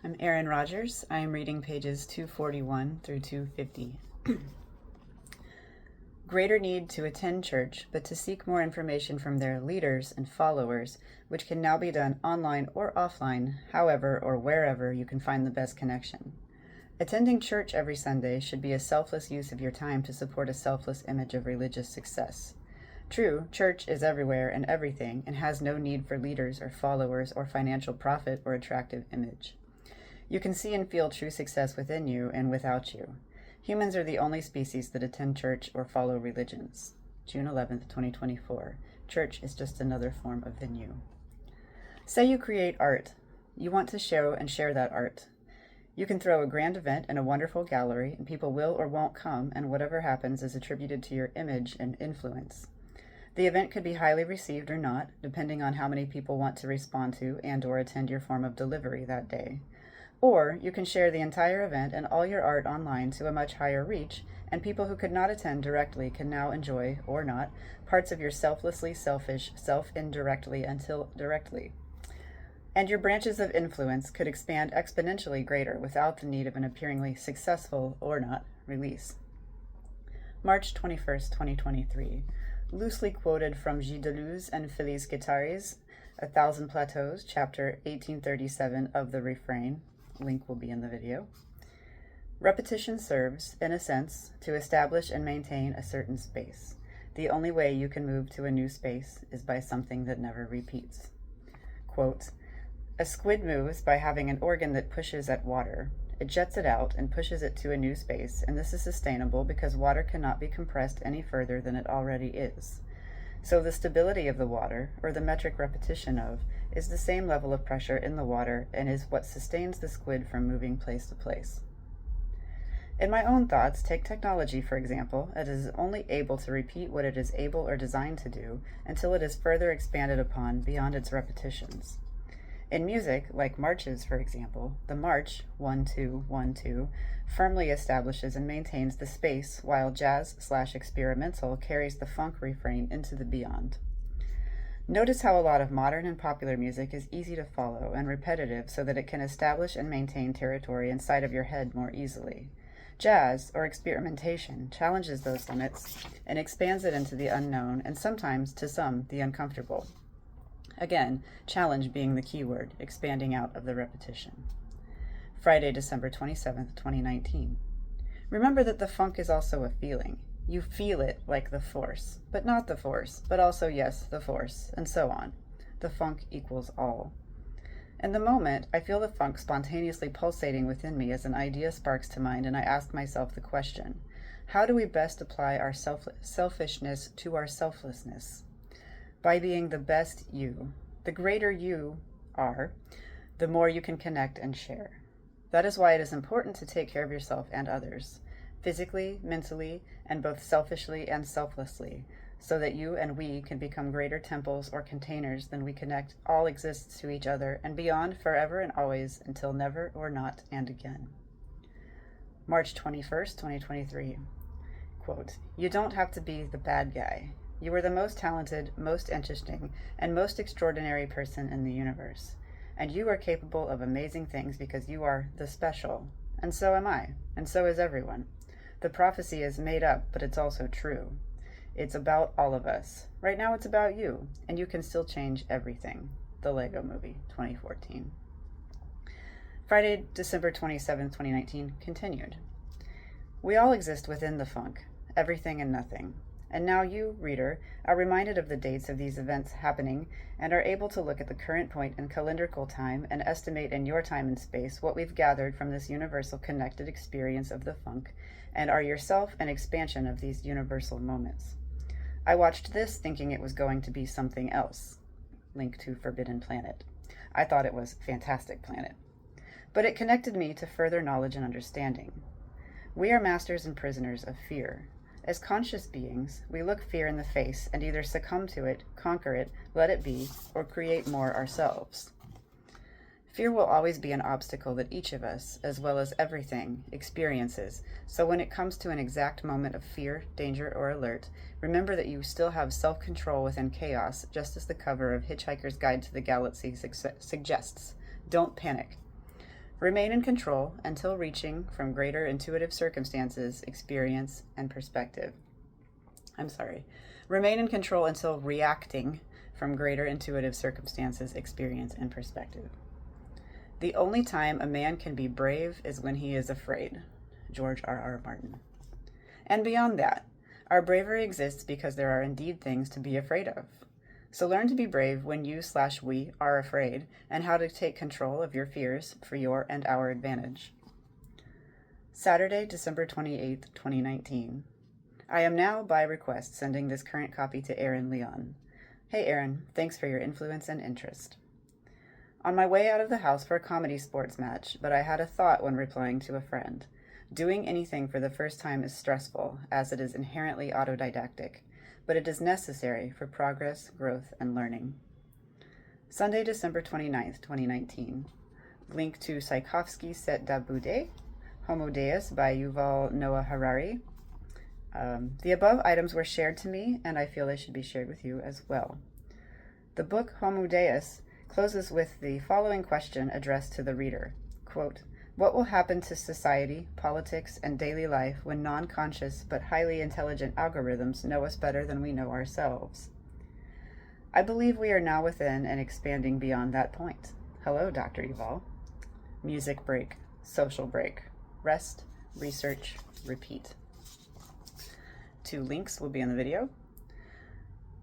I'm Erin Rodgers. I am reading pages 241 through 250. Greater need to attend church, but to seek more information from their leaders and followers, which can now be done online or offline, however or wherever you can find the best connection. Attending church every Sunday should be a selfless use of your time to support a selfless image of religious success. True, church is everywhere and everything and has no need for leaders or followers or financial profit or attractive image. You can see and feel true success within you and without you. Humans are the only species that attend church or follow religions. June 11th, 2024. Church is just another form of venue. Say you create art. You want to show and share that art. You can throw a grand event in a wonderful gallery, and people will or won't come, and whatever happens is attributed to your image and influence. The event could be highly received or not, depending on how many people want to respond to and or attend your form of delivery that day. Or you can share the entire event and all your art online to a much higher reach, and people who could not attend directly can now enjoy, or not, parts of your selflessly selfish self indirectly until directly. And your branches of influence could expand exponentially greater without the need of an appearingly successful, or not, release. March 21st, 2023. Loosely quoted from Gilles Deleuze and Félix Guattari's A Thousand Plateaus, chapter 1837 of The Refrain. Link will be in the video. Repetition serves, in a sense, to establish and maintain a certain space. The only way you can move to a new space is by something that never repeats. Quote, a squid moves by having an organ that pushes at water. It jets it out and pushes it to a new space, and this is sustainable because water cannot be compressed any further than it already is. So the stability of the water, or the metric repetition of, is the same level of pressure in the water and is what sustains the squid from moving place to place. In my own thoughts, take technology, for example. It is only able to repeat what it is able or designed to do until it is further expanded upon beyond its repetitions. In music, like marches, for example, the march, 1-2-1-2, firmly establishes and maintains the space, while jazz/experimental carries the funk refrain into the beyond. Notice how a lot of modern and popular music is easy to follow and repetitive so that it can establish and maintain territory inside of your head more easily. Jazz, or experimentation, challenges those limits and expands it into the unknown and sometimes, to some, the uncomfortable. Again, challenge being the key word, expanding out of the repetition. Friday, December 27th, 2019. Remember that the funk is also a feeling. You feel it like the force, but not the force, but also, yes, the force, and so on. The funk equals all. In the moment, I feel the funk spontaneously pulsating within me as an idea sparks to mind, and I ask myself the question, how do we best apply our selfishness to our selflessness? By being the best you. The greater you are, the more you can connect and share. That is why it is important to take care of yourself and others, physically, mentally, and both selfishly and selflessly, so that you and we can become greater temples or containers than we connect all exists to each other and beyond forever and always until never or not and again. March 21st, 2023. Quote, you don't have to be the bad guy. You are the most talented, most interesting, and most extraordinary person in the universe. And you are capable of amazing things because you are the special. And so am I. And so is everyone. The prophecy is made up, but it's also true. It's about all of us. Right now it's about you, and you can still change everything. The Lego Movie, 2014. Friday, December 27th, 2019, continued. We all exist within the funk, everything and nothing. And now you, reader, are reminded of the dates of these events happening and are able to look at the current point in calendrical time and estimate in your time and space what we've gathered from this universal connected experience of the funk and are yourself an expansion of these universal moments. I watched this thinking it was going to be something else. Link to Forbidden Planet. I thought it was Fantastic Planet. But it connected me to further knowledge and understanding. We are masters and prisoners of fear. As conscious beings, we look fear in the face and either succumb to it, conquer it, let it be, or create more ourselves. Fear will always be an obstacle that each of us, as well as everything, experiences, so when it comes to an exact moment of fear, danger, or alert, remember that you still have self-control within chaos, just as the cover of Hitchhiker's Guide to the Galaxy suggests. Don't panic. Remain in control until reaching from greater intuitive circumstances, experience, and perspective. Remain in control until reacting from greater intuitive circumstances, experience, and perspective. The only time a man can be brave is when he is afraid. George R.R. Martin. And beyond that, our bravery exists because there are indeed things to be afraid of. So learn to be brave when you/we are afraid, and how to take control of your fears for your and our advantage. Saturday, December 28th, 2019. I am now, by request, sending this current copy to Erin Leon. Hey Erin, thanks for your influence and interest. On my way out of the house for a comedy sports match, but I had a thought when replying to a friend. Doing anything for the first time is stressful, as it is inherently autodidactic, but it is necessary for progress, growth, and learning. Sunday, December 29th, 2019. Link to Tchaikovsky's Set d'Abude, Homo Deus by Yuval Noah Harari. The above items were shared to me, and I feel they should be shared with you as well. The book Homo Deus closes with the following question addressed to the reader. Quote, what will happen to society, politics, and daily life when non-conscious but highly intelligent algorithms know us better than we know ourselves? I believe we are now within and expanding beyond that point. Hello, Dr. Yuval. Music break, social break, rest, research, repeat. 2 links will be in the video.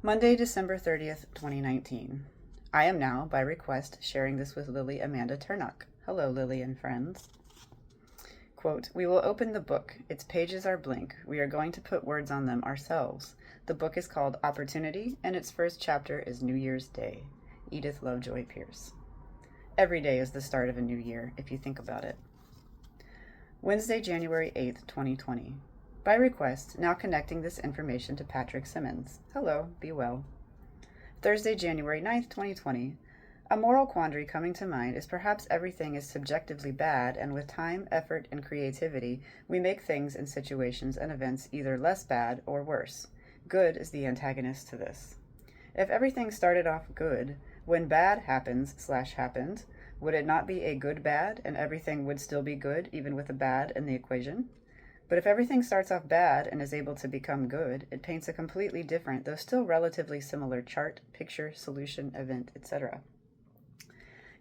Monday, December 30th, 2019. I am now, by request, sharing this with Lily Amanda Turnock. Hello, Lily and friends. Quote, we will open the book. Its pages are blank. We are going to put words on them ourselves. The book is called Opportunity, and its first chapter is New Year's Day. Edith Lovejoy Pierce. Every day is the start of a new year, if you think about it. Wednesday, January 8th, 2020. By request, now connecting this information to Patrick Simmons. Hello, be well. Thursday, January 9th, 2020. A moral quandary coming to mind is perhaps everything is subjectively bad, and with time, effort, and creativity, we make things and situations and events either less bad or worse. Good is the antagonist to this. If everything started off good, when bad happens/happened, would it not be a good bad, and everything would still be good, even with a bad in the equation? But if everything starts off bad and is able to become good, it paints a completely different, though still relatively similar chart, picture, solution, event, etc.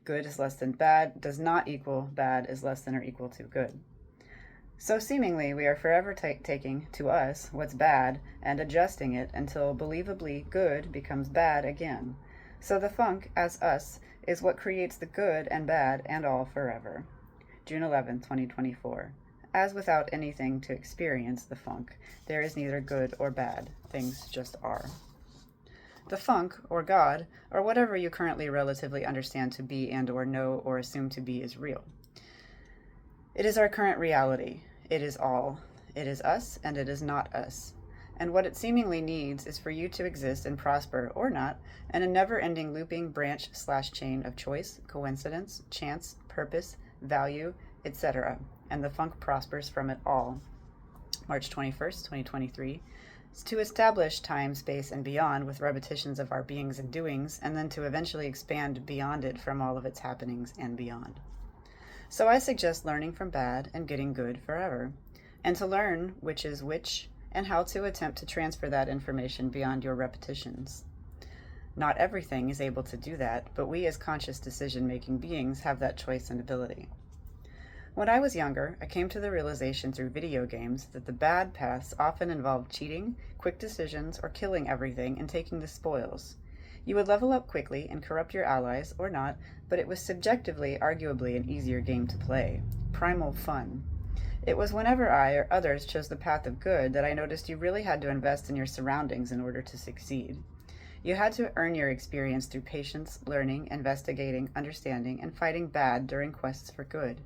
Good is less than bad does not equal bad is less than or equal to good. So seemingly we are forever taking, to us, what's bad and adjusting it until believably good becomes bad again. So the funk, as us, is what creates the good and bad and all forever. June 11, 2024. As without anything to experience the funk, there is neither good or bad. Things just are. The funk, or God, or whatever you currently relatively understand to be and or know or assume to be is real. It is our current reality. It is all. It is us, and it is not us. And what it seemingly needs is for you to exist and prosper, or not, in a never-ending looping branch/chain of choice, coincidence, chance, purpose, value, etc., and the funk prospers from it all. March 21st, 2023. To establish time, space, and beyond with repetitions of our beings and doings, and then to eventually expand beyond it from all of its happenings and beyond. So I suggest learning from bad and getting good forever, and to learn which is which and how to attempt to transfer that information beyond your repetitions. Not everything is able to do that, but we as conscious decision-making beings have that choice and ability. When I was younger, I came to the realization through video games that the bad paths often involved cheating, quick decisions, or killing everything and taking the spoils. You would level up quickly and corrupt your allies, or not, but it was subjectively, arguably, an easier game to play. Primal fun. It was whenever I or others chose the path of good that I noticed you really had to invest in your surroundings in order to succeed. You had to earn your experience through patience, learning, investigating, understanding, and fighting bad during quests for good.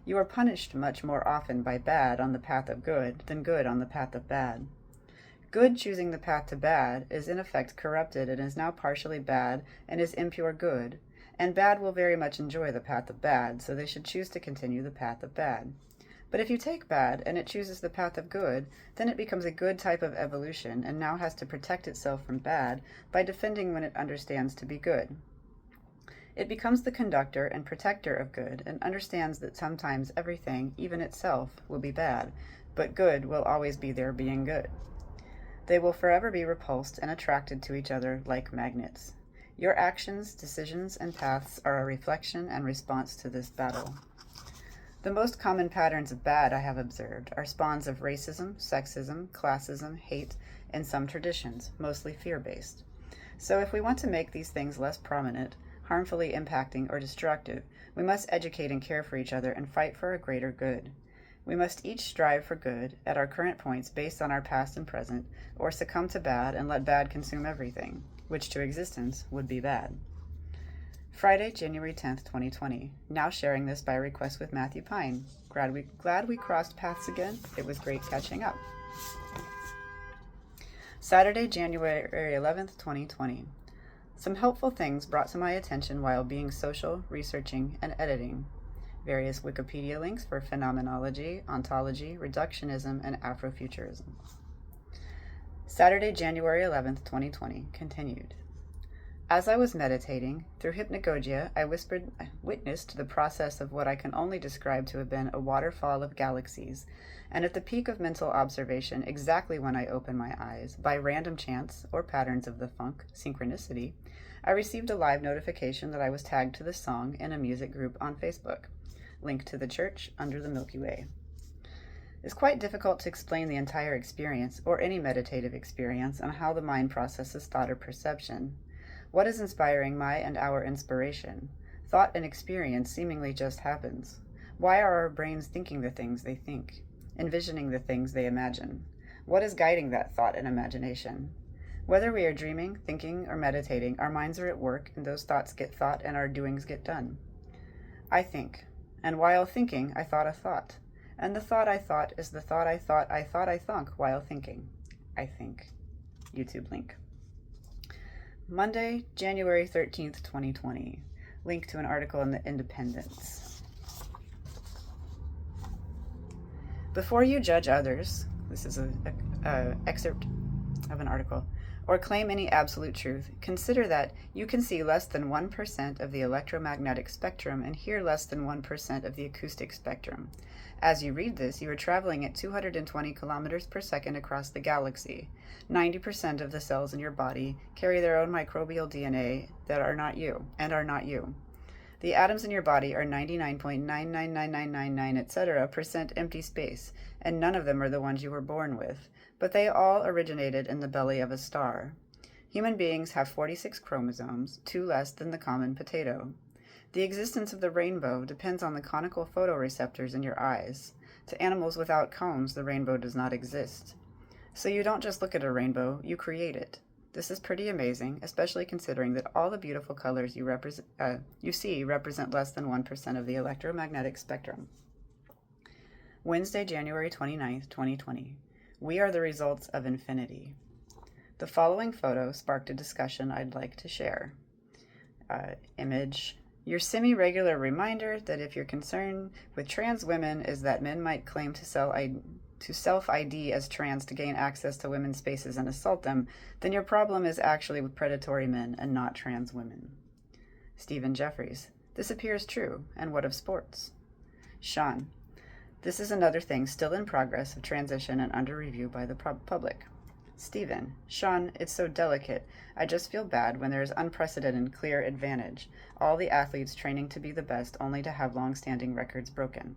You are punished much more often by bad on the path of good than good on the path of bad. Good choosing the path to bad is in effect corrupted and is now partially bad and is impure good, and bad will very much enjoy the path of bad, so they should choose to continue the path of bad. But if you take bad and it chooses the path of good, then it becomes a good type of evolution and now has to protect itself from bad by defending when it understands to be good. It becomes the conductor and protector of good and understands that sometimes everything, even itself, will be bad, but good will always be there being good. They will forever be repulsed and attracted to each other like magnets. Your actions, decisions, and paths are a reflection and response to this battle. The most common patterns of bad I have observed are spawns of racism, sexism, classism, hate, and some traditions, mostly fear-based. So if we want to make these things less prominent, harmfully impacting, or destructive, we must educate and care for each other and fight for a greater good. We must each strive for good at our current points based on our past and present, or succumb to bad and let bad consume everything, which to existence would be bad. Friday, January 10th, 2020. Now sharing this by request with Matthew Pine. Glad we crossed paths again. It was great catching up. Saturday, January 11th, 2020. Some helpful things brought to my attention while being social, researching, and editing. Various Wikipedia links for phenomenology, ontology, reductionism, and Afrofuturism. Saturday, January 11th, 2020. Continued. As I was meditating, through hypnagogia, I witnessed the process of what I can only describe to have been a waterfall of galaxies, and at the peak of mental observation, exactly when I opened my eyes, by random chance, or patterns of the funk, synchronicity, I received a live notification that I was tagged to the song in a music group on Facebook. Link to the church under the Milky Way. It's quite difficult to explain the entire experience, or any meditative experience, on how the mind processes thought or perception. What is inspiring my and our inspiration? Thought and experience seemingly just happens. Why are our brains thinking the things they think, envisioning the things they imagine? What is guiding that thought and imagination? Whether we are dreaming, thinking, or meditating, our minds are at work, and those thoughts get thought and our doings get done. I think, and while thinking, I thought a thought, and the thought I thought is the thought I thought I thunk while thinking. I think. YouTube link. Monday, January 13th, 2020. Link to an article in the Independence. Before you judge others, this is an excerpt of an article, or claim any absolute truth, consider that you can see less than 1% of the electromagnetic spectrum and hear less than 1% of the acoustic spectrum. As you read this, you are traveling at 220 kilometers per second across the galaxy. 90% of the cells in your body carry their own microbial DNA that are not you, and are not you. The atoms in your body are 99.999999, etc. % empty space, and none of them are the ones you were born with, but they all originated in the belly of a star. Human beings have 46 chromosomes, 2 less than the common potato. The existence of the rainbow depends on the conical photoreceptors in your eyes. To animals without cones, the rainbow does not exist. So you don't just look at a rainbow, you create it. This is pretty amazing, especially considering that all the beautiful colors you see represent less than 1% of the electromagnetic spectrum. Wednesday, January 29th, 2020. We are the results of infinity. The following photo sparked a discussion I'd like to share. Image. Your semi-regular reminder that if your concern with trans women is that men might claim to self-ID as trans to gain access to women's spaces and assault them, then your problem is actually with predatory men and not trans women. Stephen Jeffries. This appears true. And what of sports? Sean. This is another thing still in progress of transition and under review by the public. Stephen. Sean, it's so delicate. I just feel bad when there is unprecedented clear advantage. All the athletes training to be the best only to have long-standing records broken.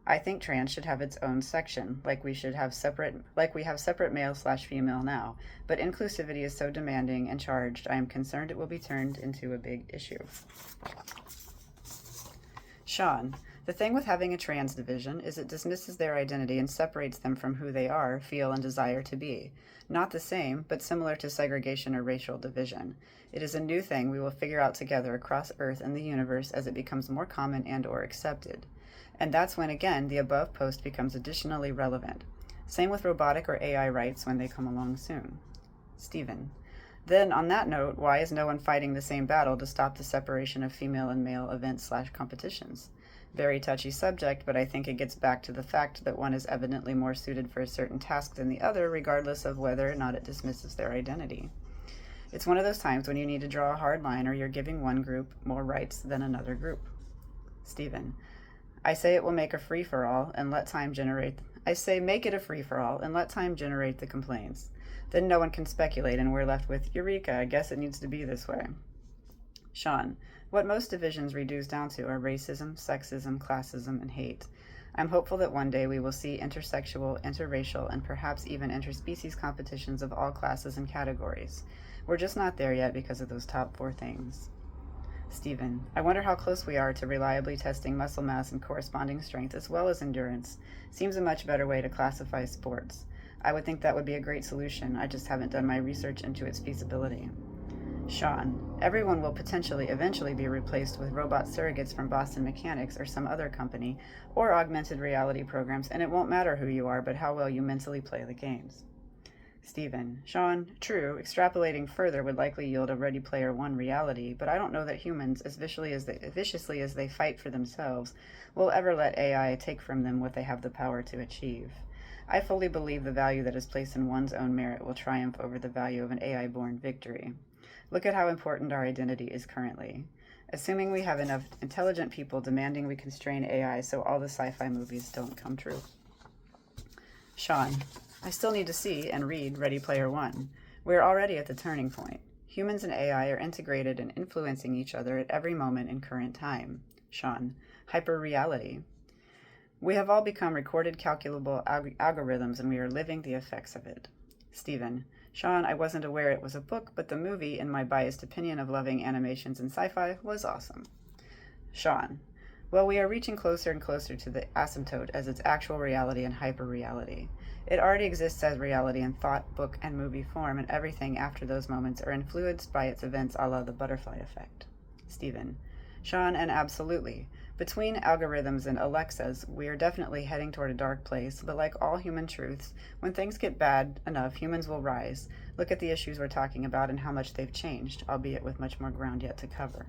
I think trans should have its own section, like we have separate male/female now, but inclusivity is so demanding and charged, I am concerned it will be turned into a big issue. Sean, the thing with having a trans division is it dismisses their identity and separates them from who they are, feel, and desire to be. Not the same, but similar to segregation or racial division. It is a new thing we will figure out together across Earth and the universe as it becomes more common and/or accepted. And that's when, again, the above post becomes additionally relevant. Same with robotic or AI rights when they come along soon. Stephen. Then, on that note, why is no one fighting the same battle to stop the separation of female and male events/competitions? Very touchy subject, but I think it gets back to the fact that one is evidently more suited for a certain task than the other, regardless of whether or not it dismisses their identity. It's one of those times when you need to draw a hard line or you're giving one group more rights than another group. Stephen, I say it will make a free-for-all and let time generate. I say make it a free-for-all and let time generate the complaints. Then no one can speculate and we're left with, Eureka, I guess it needs to be this way. Sean, what most divisions reduce down to are racism, sexism, classism, and hate. I'm hopeful that one day we will see intersexual, interracial, and perhaps even interspecies competitions of all classes and categories. We're just not there yet because of those top 4 things. Stephen, I wonder how close we are to reliably testing muscle mass and corresponding strength as well as endurance. Seems a much better way to classify sports. I would think that would be a great solution. I just haven't done my research into its feasibility. Sean, everyone will potentially eventually be replaced with robot surrogates from Boston Mechanics or some other company, or augmented reality programs, and it won't matter who you are, but how well you mentally play the games. Stephen, Sean, true, extrapolating further would likely yield a Ready Player One reality, but I don't know that humans, as viciously as they fight for themselves, will ever let AI take from them what they have the power to achieve. I fully believe the value that is placed in one's own merit will triumph over the value of an AI-born victory. Look at how important our identity is currently. Assuming we have enough intelligent people demanding we constrain AI so all the sci-fi movies don't come true. Sean, I still need to see and read Ready Player One. We're already at the turning point. Humans and AI are integrated and influencing each other at every moment in current time. Sean, hyper-reality. We have all become recorded calculable algorithms and we are living the effects of it. Stephen, Sean, I wasn't aware it was a book, but the movie, in my biased opinion of loving animations and sci-fi, was awesome. Sean, well, we are reaching closer and closer to the asymptote as its actual reality and hyper-reality. It already exists as reality in thought, book, and movie form, and everything after those moments are influenced by its events a la the butterfly effect. Stephen, Sean, and absolutely. Between algorithms and Alexas, we are definitely heading toward a dark place, but like all human truths, when things get bad enough, humans will rise. Look at the issues we're talking about and how much they've changed, albeit with much more ground yet to cover.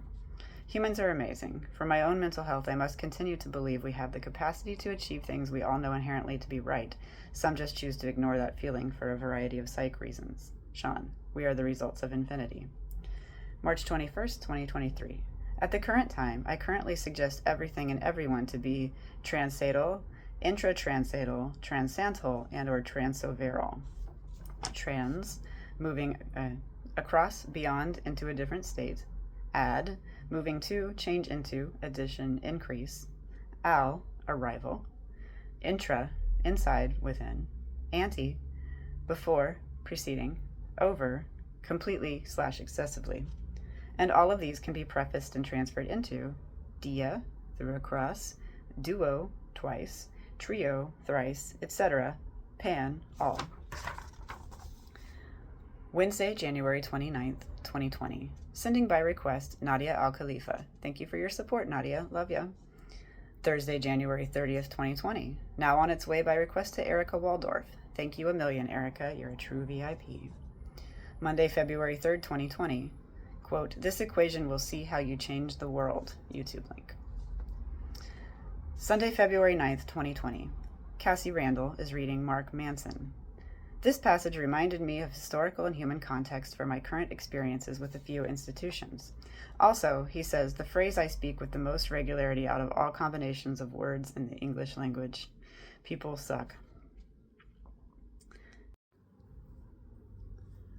Humans are amazing. For my own mental health, I must continue to believe we have the capacity to achieve things we all know inherently to be right. Some just choose to ignore that feeling for a variety of psych reasons. Sean, we are the results of infinity. March 21st, 2023. At the current time, I currently suggest everything and everyone to be transatal, intratransatal, transantal, and or transoveral. Trans, moving across, beyond, into a different state. Add, moving to, change into, addition, increase. Al, arrival. Intra, inside, within. Anti, before, preceding. Over, completely / excessively. And all of these can be prefaced and transferred into dia, through across, duo, twice, trio, thrice, etc., pan, all. Wednesday, January 29th, 2020. Sending by request, Nadia Al-Khalifa. Thank you for your support, Nadia. Love ya. Thursday, January 30th, 2020. Now on its way by request to Erica Waldorf. Thank you a million, Erica. You're a true VIP. Monday, February 3rd, 2020. Quote, this equation will see how you change the world. YouTube link. Sunday, February 9th, 2020. Cassie Randall is reading Mark Manson. This passage reminded me of historical and human context for my current experiences with a few institutions. Also, he says, the phrase I speak with the most regularity out of all combinations of words in the English language. People suck.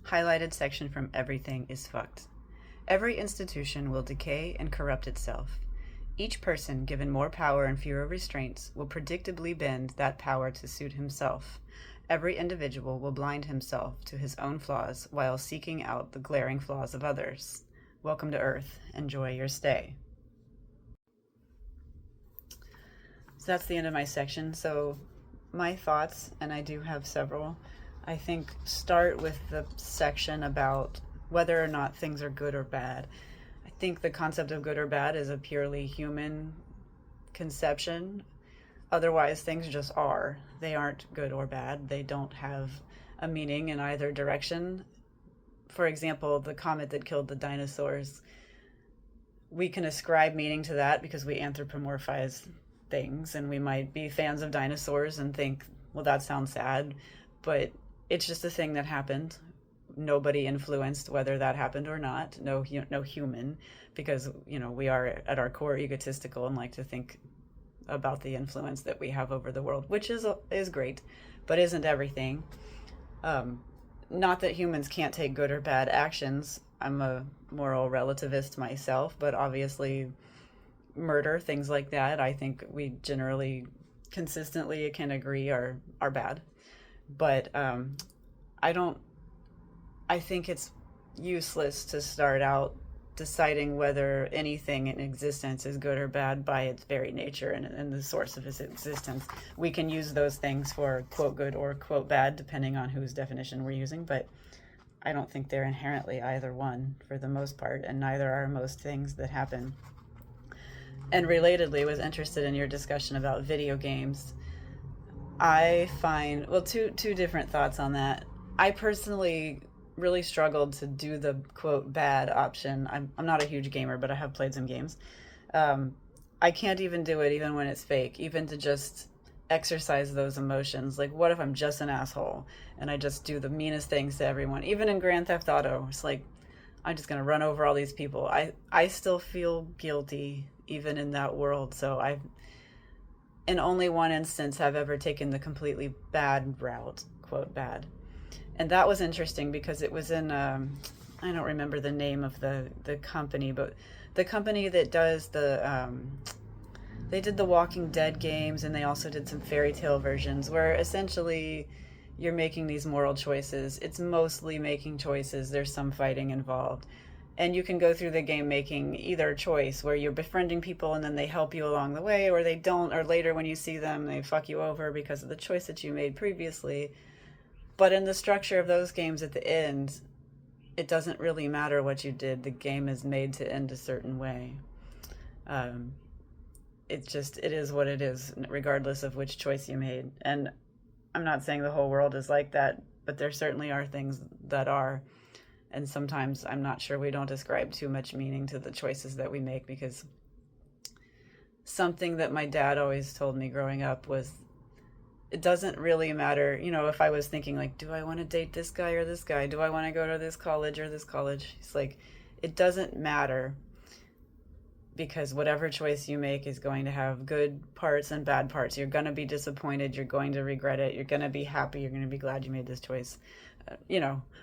Highlighted section from Everything is Fucked. Every institution will decay and corrupt itself. Each person given more power and fewer restraints will predictably bend that power to suit himself. Every individual will blind himself to his own flaws while seeking out the glaring flaws of others. Welcome to Earth. Enjoy your stay. So that's the end of my section. So my thoughts, and I do have several, I think start with the section about whether or not things are good or bad. I think the concept of good or bad is a purely human conception. Otherwise, things just are. They aren't good or bad. They don't have a meaning in either direction. For example, the comet that killed the dinosaurs, we can ascribe meaning to that because we anthropomorphize things, and we might be fans of dinosaurs and think, well, that sounds sad, but it's just a thing that happened. nobody influenced whether that happened or not. No human, because we are at our core egotistical and like to think about the influence that we have over the world, which is great, but isn't everything. Not that humans can't take good or bad actions. I'm a moral relativist myself, but obviously murder, things like that, I think we generally consistently can agree are bad. But I think it's useless to start out deciding whether anything in existence is good or bad by its very nature and the source of its existence. We can use those things for quote good or quote bad, depending on whose definition we're using, but I don't think they're inherently either one for the most part, and neither are most things that happen. And relatedly, was interested in your discussion about video games. I find, well, two different thoughts on that. I personally really struggled to do the quote bad option. I'm not a huge gamer, but I have played some games. I can't even do it even when it's fake, even to just exercise those emotions. Like, what if I'm just an asshole and I just do the meanest things to everyone? Even in Grand Theft Auto, it's like, I'm just going to run over all these people. I still feel guilty even in that world. So I've, in only one instance, have ever taken the completely bad route, quote bad. And that was interesting because it was in, I don't remember the name of the company, but the company that does they did the Walking Dead games, and they also did some fairy tale versions where essentially you're making these moral choices. It's mostly making choices. There's some fighting involved. And you can go through the game making either choice where you're befriending people and then they help you along the way, or they don't, or later when you see them, they fuck you over because of the choice that you made previously. But in the structure of those games at the end, it doesn't really matter what you did. The game is made to end a certain way. It is what it is, regardless of which choice you made. And I'm not saying the whole world is like that, but there certainly are things that are. And sometimes I'm not sure we don't ascribe too much meaning to the choices that we make, because something that my dad always told me growing up was, it doesn't really matter, if I was thinking like, do I want to date this guy or this guy? Do I want to go to this college or this college? It's like, it doesn't matter, because whatever choice you make is going to have good parts and bad parts. You're going to be disappointed. You're going to regret it. You're going to be happy. You're going to be glad you made this choice.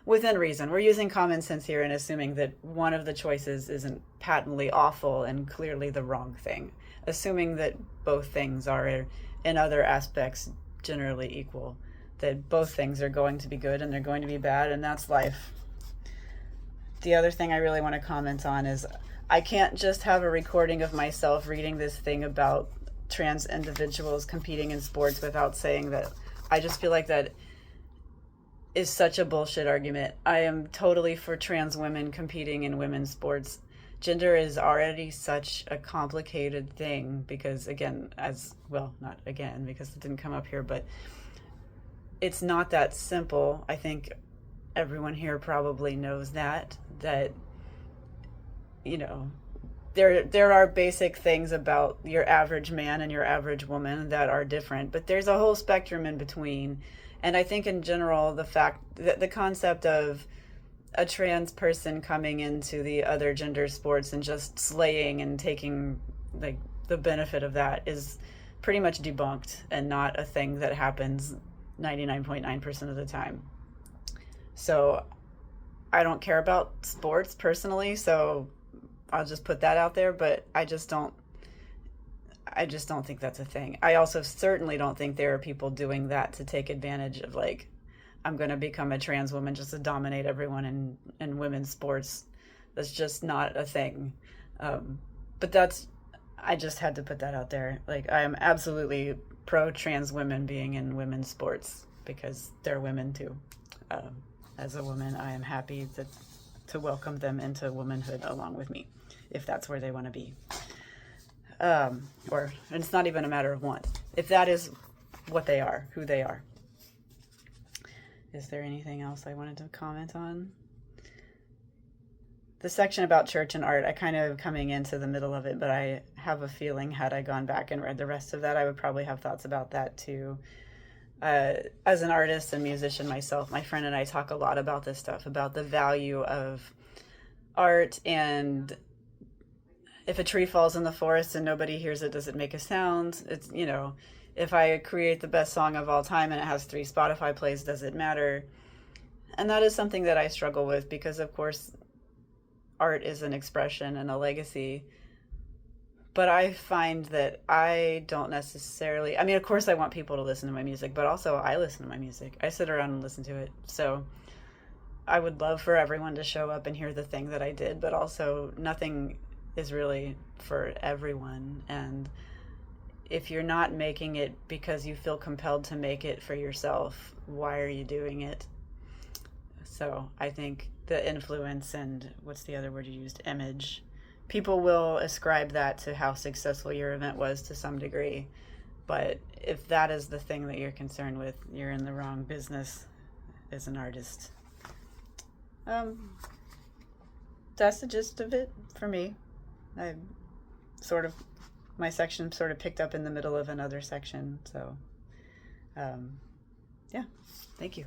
Within reason. We're using common sense here and assuming that one of the choices isn't patently awful and clearly the wrong thing. Assuming that both things are, in other aspects, generally equal. That both things are going to be good and they're going to be bad, and that's life. The other thing I really want to comment on is I can't just have a recording of myself reading this thing about trans individuals competing in sports without saying that I just feel like that is such a bullshit argument. I am totally for trans women competing in women's sports. Gender is already such a complicated thing because, again, not again because it didn't come up here, but it's not that simple. I think everyone here probably knows that there are basic things about your average man and your average woman that are different, but there's a whole spectrum in between. And I think in general, the concept of a trans person coming into the other gender sports and just slaying and taking like the benefit of that is pretty much debunked and not a thing that happens 99.9% of the time. So I don't care about sports personally, so I'll just put that out there, but I just don't think that's a thing. I also certainly don't think there are people doing that to take advantage of, like, I'm going to become a trans woman just to dominate everyone in women's sports. That's just not a thing. But I just had to put that out there. Like, I am absolutely pro trans women being in women's sports because they're women too. As a woman, I am happy to welcome them into womanhood along with me, if that's where they want to be. And it's not even a matter of want. If that is what they are, who they are. Is there anything else I wanted to comment on? The section about church and art, I kind of coming into the middle of it, but I have a feeling had I gone back and read the rest of that, I would probably have thoughts about that too. as an artist and musician myself, my friend and I talk a lot about this stuff, about the value of art, and if a tree falls in the forest and nobody hears it, does it make a sound? It's, if I create the best song of all time and it has 3 Spotify plays, does it matter? And that is something that I struggle with because, of course, art is an expression and a legacy. But I find that I don't necessarily, I mean, of course, I want people to listen to my music, but also I listen to my music. I sit around and listen to it. So I would love for everyone to show up and hear the thing that I did, but also nothing is really for everyone. And if you're not making it because you feel compelled to make it for yourself, why are you doing it? So I think the influence and what's the other word you used? Image. People will ascribe that to how successful your event was to some degree. But if that is the thing that you're concerned with, you're in the wrong business as an artist. That's the gist of it for me. I sort of, my section sort of picked up in the middle of another section. So, yeah, thank you.